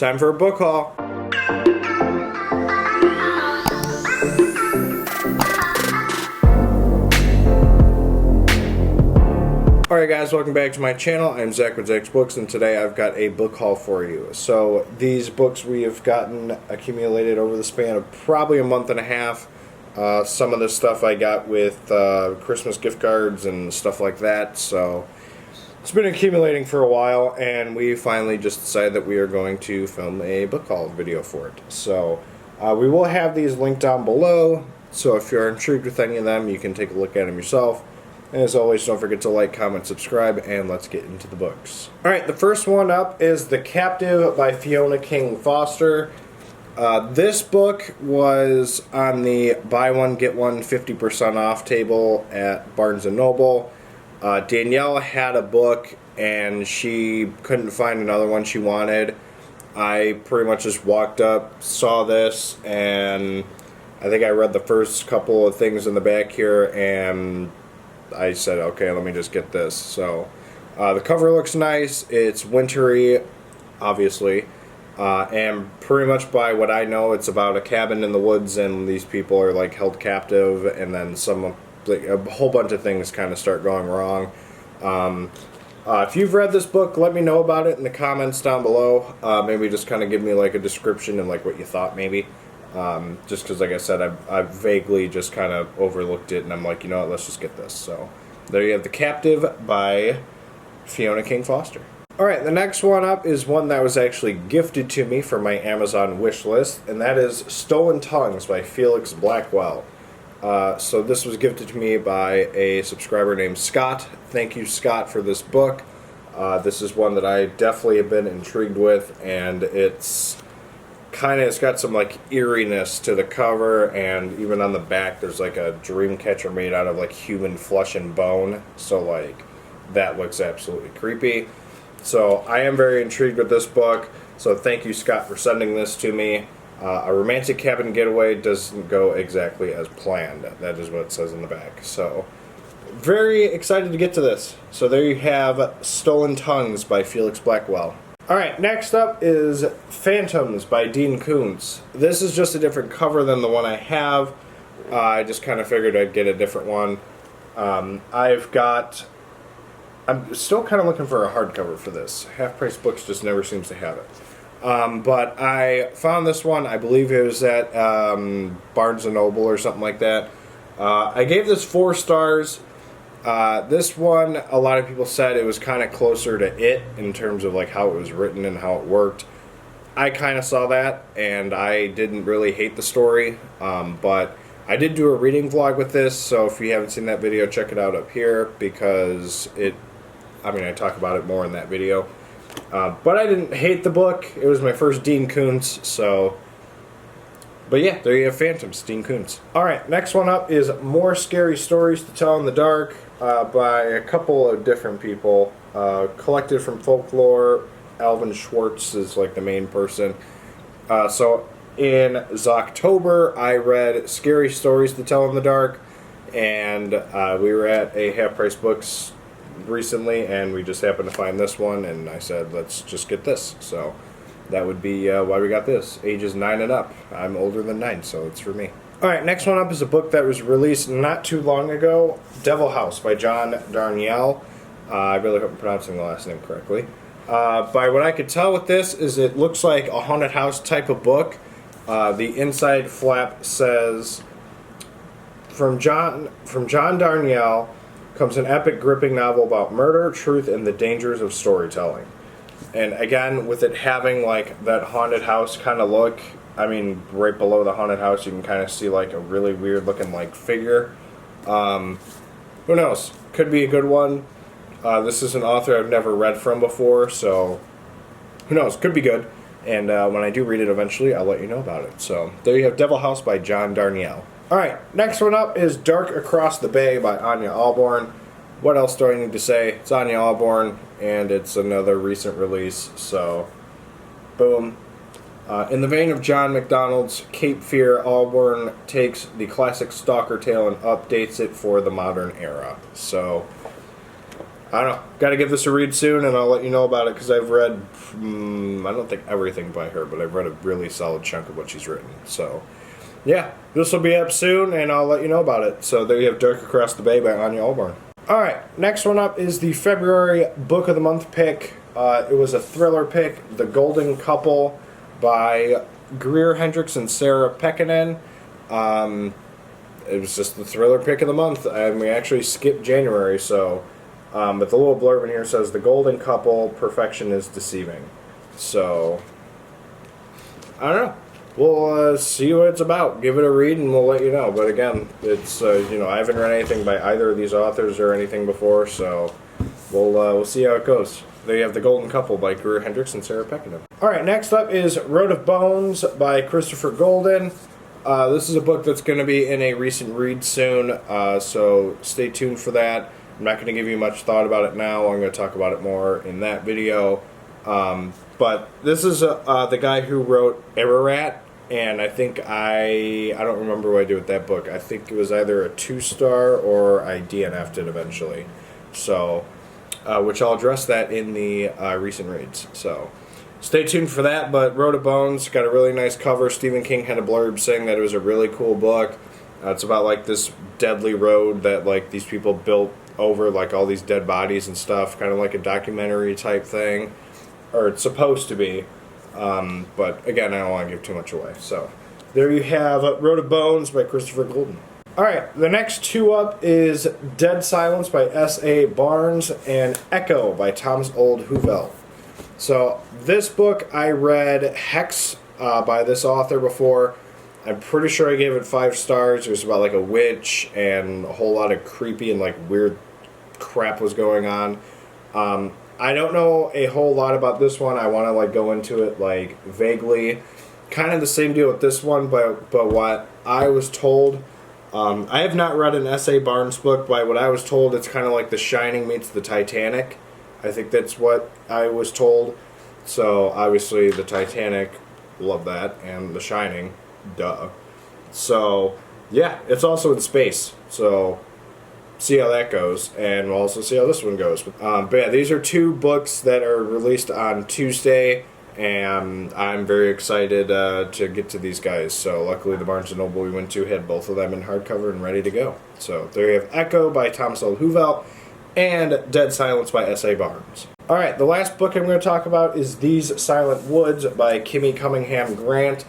time for a book haul. Alright guys, welcome back to my channel. I'm Zach with Zacks Books, and today I've got a book haul for you. So these books we have gotten accumulated over the span of probably a month and a half. Some of this stuff I got with Christmas gift cards and stuff like that. So it's been accumulating for a while, and we finally just decided that we are going to film a book haul video for it. So we will have these linked down below, so if you're intrigued with any of them, you can take a look at them yourself. And as always, don't forget to like, comment, subscribe, and let's get into the books. Alright, the first one up is The Captive by Fiona King Foster. This book was on the buy one, get one 50% off table at Barnes & Noble. Danielle had a book, and she couldn't find another one she wanted. I pretty much just walked up, saw this, and I think I read the first couple of things in the back here, and I said, okay, let me just get this. So the cover looks nice. It's wintry, obviously, and pretty much by what I know, it's about a cabin in the woods, and these people are like held captive, and then a whole bunch of things kind of start going wrong. If you've read this book, let me know about it in the comments down below. Maybe just kind of give me like a description and like what you thought, maybe. Just because, like I said, I've vaguely just kind of overlooked it, and I'm like, you know what, let's just get this. So there you have The Captive by Fiona King Foster. Alright, the next one up is one that was actually gifted to me from my Amazon wish list, and that is Stolen Tongues by Felix Blackwell. So this was gifted to me by a subscriber named Scott. Thank you, Scott, for this book. This is one that I definitely have been intrigued with, and it's got some like eeriness to the cover, and even on the back there's like a dream catcher made out of like human flesh and bone, so like that looks absolutely creepy. So I am very intrigued with this book, so thank you, Scott, for sending this to me. A romantic cabin getaway doesn't go exactly as planned. That is what it says in the back. So very excited to get to this. So there you have Stolen Tongues by Felix Blackwell. Alright, next up is Phantoms by Dean Koontz. This is just a different cover than the one I have. I just kind of figured I'd get a different one. I'm still kind of looking for a hardcover for this. Half Price Books just never seems to have it. But I found this one, I believe it was at Barnes & Noble or something like that. I gave this 4 stars. This one, a lot of people said it was kind of closer to It in terms of like how it was written and how it worked. I kind of saw that, and I didn't really hate the story, but I did do a reading vlog with this, so if you haven't seen that video, check it out up here, because I talk about it more in that video. But I didn't hate the book. It was my first Dean Koontz, so... But yeah, there you have Phantoms, Dean Koontz. Alright, next one up is More Scary Stories to Tell in the Dark by a couple of different people. Collected from Folklore. Alvin Schwartz is like the main person. So in Zocktober, I read Scary Stories to Tell in the Dark, and we were at a Half Price Books recently, and we just happened to find this one, and I said, let's just get this. So that would be why we got this. Ages 9 and up. I'm older than 9, so it's for me. Alright, next one up is a book that was released not too long ago, Devil House by John Darnielle. I really hope I'm pronouncing the last name correctly. By what I could tell with this is it looks like a haunted house type of book. The inside flap says, From John Darnielle comes an epic, gripping novel about murder, truth, and the dangers of storytelling. And again, with it having like that haunted house kind of look, I mean, right below the haunted house you can kind of see like a really weird looking like figure. Who knows? Could be a good one. This is an author I've never read from before, so who knows? Could be good. And when I do read it eventually, I'll let you know about it. So there you have Devil House by John Darnielle. Alright, next one up is Dark Across the Bay by Anya Alborn. What else do I need to say? It's Anya Alborn, and it's another recent release, so boom. In the vein of John MacDonald's Cape Fear, Alborn takes the classic stalker tale and updates it for the modern era. So I don't know. Got to give this a read soon, and I'll let you know about it because I've read, I don't think everything by her, but I've read a really solid chunk of what she's written. So, yeah, this will be up soon, and I'll let you know about it. So there you have Dark Across the Bay by Anya Albarn. Alright, next one up is the February Book of the Month pick. It was a thriller pick, The Golden Couple by Greer Hendricks and Sarah Pekkanen. It was just the thriller pick of the month, and we actually skipped January, so... but the little blurb in here says, The Golden Couple, Perfection is Deceiving. So, I don't know. We'll see what it's about. Give it a read and we'll let you know. But again, it's, you know, I haven't read anything by either of these authors or anything before, so we'll see how it goes. There you have The Golden Couple by Greer Hendricks and Sarah Pekkanen. Alright, next up is Road of Bones by Christopher Golden. This is a book that's going to be in a recent read soon, so stay tuned for that. I'm not going to give you much thought about it now. I'm going to talk about it more in that video. But this is the guy who wrote Ararat, and I think I don't remember what I did with that book. I think it was either a 2-star or I DNF'd it eventually. So, which I'll address that in the recent reads. So, stay tuned for that. But Road of Bones got a really nice cover. Stephen King had a blurb saying that it was a really cool book. It's about like this deadly road that like these people built over like all these dead bodies and stuff, kind of like a documentary type thing, or it's supposed to be, but again, I don't want to give too much away. So there you have Road of Bones by Christopher Golden. Alright, the next two up is Dead Silence by S.A. Barnes and Echo by Thomas Old Huvelt. So this book, I read Hex by this author before. I'm pretty sure I gave it 5 stars. It was about like a witch and a whole lot of creepy and like weird crap was going on. I don't know a whole lot about this one. I want to like go into it like vaguely. Kind of the same deal with this one, but what I was told, I have not read an S.A. Barnes book, but what I was told, it's kind of like The Shining meets the Titanic. I think that's what I was told. So obviously the Titanic, love that, and The Shining, duh. So yeah, it's also in space. So see how that goes, and we'll also see how this one goes. But yeah, these are 2 books that are released on Tuesday, and I'm very excited to get to these guys. So luckily the Barnes & Noble we went to had both of them in hardcover and ready to go. So there you have Echo by Thomas Old Huvelt and Dead Silence by S.A. Barnes. Alright, the last book I'm going to talk about is These Silent Woods by Kimmy Cunningham Grant.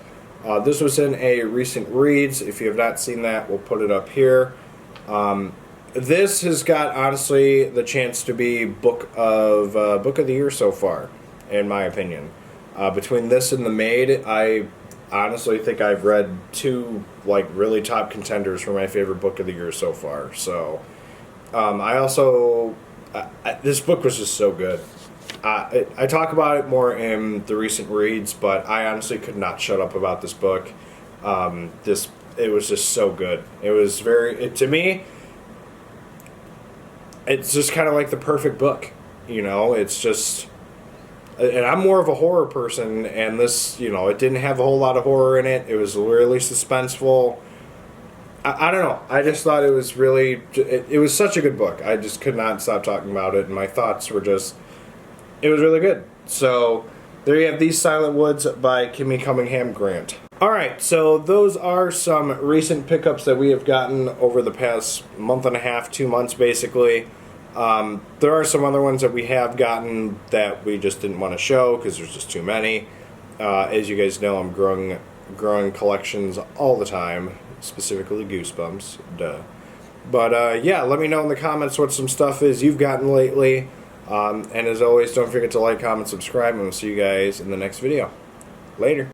This was in a recent reads. If you have not seen that, we'll put it up here. This has got, honestly, the chance to be book of the year so far, in my opinion. Between this and The Maid, I honestly think I've read 2 like really top contenders for my favorite book of the year so far. So, I also this book was just so good. I talk about it more in the recent reads, but I honestly could not shut up about this book. It was just so good. It was to me, it's just kind of like the perfect book, you know. It's just, and I'm more of a horror person, and this, you know, it didn't have a whole lot of horror in it. It was really suspenseful. I don't know. I just thought it was really, it was such a good book. I just could not stop talking about it, and my thoughts were just, it was really good. So there you have These Silent Woods by Kimmy Cunningham Grant. Alright, so those are some recent pickups that we have gotten over the past month and a half, 2 months basically. There are some other ones that we have gotten that we just didn't want to show because there's just too many. As you guys know, I'm growing collections all the time, specifically Goosebumps, duh. But yeah, let me know in the comments what some stuff is you've gotten lately. And as always, don't forget to like, comment, subscribe, and we'll see you guys in the next video. Later.